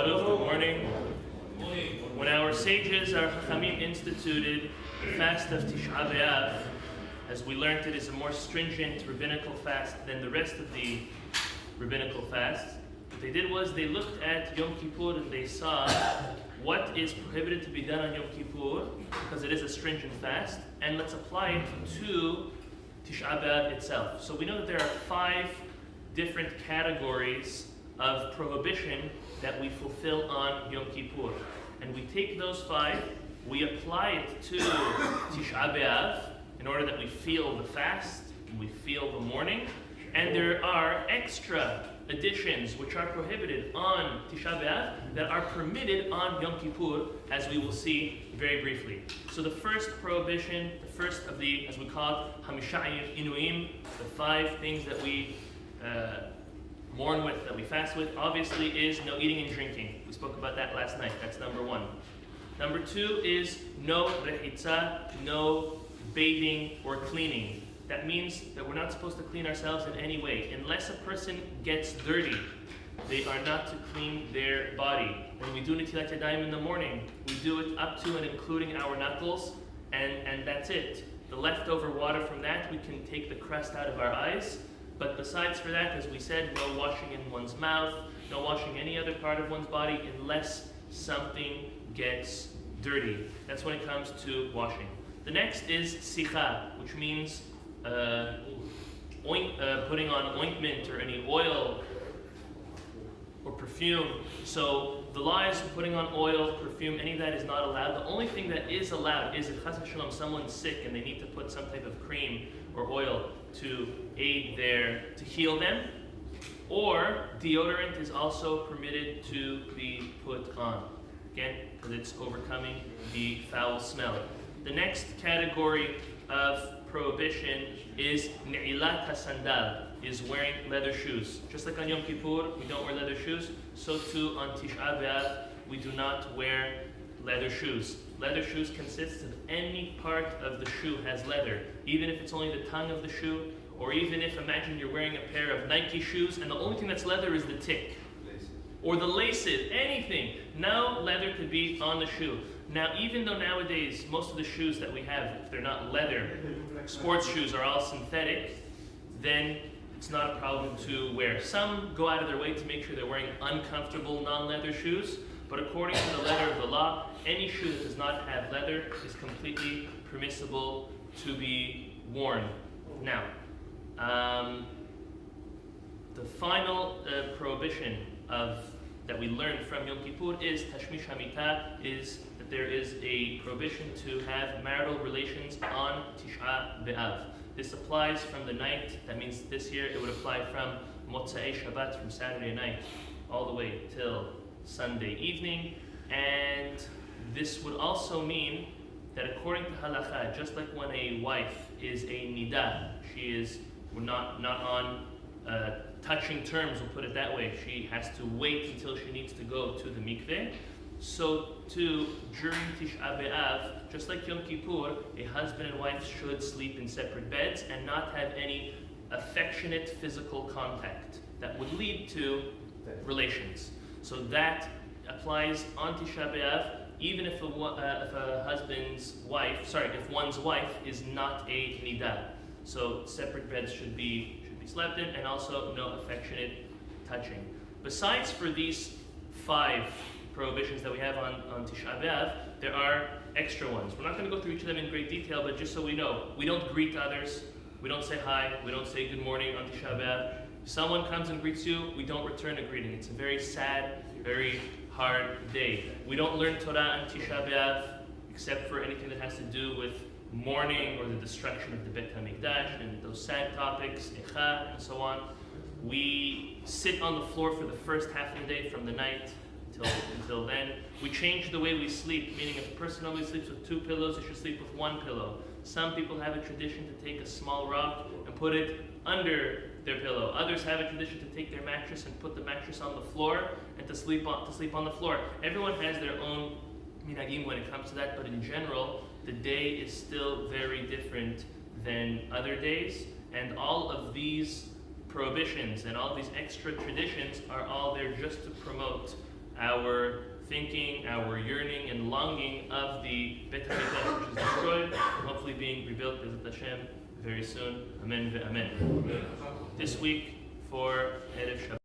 Baruch, good morning. When our sages, our Chachamim, instituted the fast of Tisha B'Av, as we learned, it is a more stringent rabbinical fast than the rest of the rabbinical fasts. What they did was they looked at Yom Kippur and they saw what is prohibited to be done on Yom Kippur, because it is a stringent fast, and let's apply it to Tisha B'Av itself. So we know that there are 5 different categories of prohibition that we fulfill on Yom Kippur. And we take those 5, we apply it to Tisha B'Av in order that we feel the fast, we feel the mourning, and there are extra additions which are prohibited on Tisha B'Av that are permitted on Yom Kippur, as we will see very briefly. So the first prohibition, the first of the, as we call it, Hamisha Inuim, the 5 things that we mourn with, that we fast with, obviously is no eating and drinking. We spoke about that last night. That's number 1. Number 2 is no rechitza, no bathing or cleaning. That means that we're not supposed to clean ourselves in any way. Unless a person gets dirty, they are not to clean their body. When we do Netilat Yadayim in the morning, we do it up to and including our knuckles, and that's it. The leftover water from that, we can take the crust out of our eyes. But besides for that, as we said, no washing in one's mouth, no washing any other part of one's body unless something gets dirty. That's when it comes to washing. The next is sicha, which means putting on ointment or any oil or perfume. So the law is putting on oil, perfume, any of that is not allowed. The only thing that is allowed is if chas v'shalom someone's sick and they need to put some type of cream or oil to aid to heal them, or deodorant is also permitted to be put on. Again, because it's overcoming the foul smell. The next category of prohibition is ne'ilat hasandal, is wearing leather shoes. Just like on Yom Kippur, we don't wear leather shoes, so too on Tisha B'Av, we do not wear leather shoes. Leather shoes consists of any part of the shoe has leather, even if it's only the tongue of the shoe, or even if, imagine you're wearing a pair of Nike shoes and the only thing that's leather is the tick, or the laces, anything. Now leather could be on the shoe. Now, even though nowadays most of the shoes that we have, if they're not leather, sports shoes are all synthetic, then it's not a problem to wear. Some go out of their way to make sure they're wearing uncomfortable non-leather shoes, but according to the letter of the law, any shoe that does not have leather is completely permissible to be worn. Now, the final prohibition that we learned from Yom Kippur is Tashmish HaMitah, is that there is a prohibition to have marital relations on Tisha B'Av. This applies from the night, that means this year it would apply from Motzei Shabbat, from Saturday night, all the way till Sunday evening. And this would also mean that according to halakha, just like when a wife is a nidah, she is not on touching terms, we'll put it that way. She has to wait until she needs to go to the mikveh. So too, during Tisha B'Av, just like Yom Kippur, a husband and wife should sleep in separate beds and not have any affectionate physical contact that would lead to relations. So that applies on Tisha B'Av, even if if one's wife is not a nidah. So separate beds should be slept in, and also no affectionate touching. Besides for these 5 prohibitions that we have on Tisha B'Av, there are extra ones. We're not going to go through each of them in great detail, but just so we know, we don't greet others, we don't say hi, we don't say good morning on Tisha B'Av. If someone comes and greets you, we don't return a greeting. It's a very sad, very hard day. We don't learn Torah on Tisha B'Av, except for anything that has to do with mourning or the destruction of the Bet HaMikdash and those sad topics, Echa, and so on. We sit on the floor for the first half of the day from the night until then. We change the way we sleep, meaning if a person only sleeps with 2 pillows, they should sleep with 1 pillow. Some people have a tradition to take a small rock and put it under their pillow. Others have a tradition to take their mattress and put the mattress on the floor and to sleep on the floor. Everyone has their own minhagim when it comes to that, but in general, the day is still very different than other days, and all of these prohibitions and all these extra traditions are all there just to promote our thinking, our yearning and longing of the Beit HaMikdash, which is destroyed, and hopefully being rebuilt, B'ezrat Hashem, very soon. Amen ve'amen. This week for Erev Shabbat.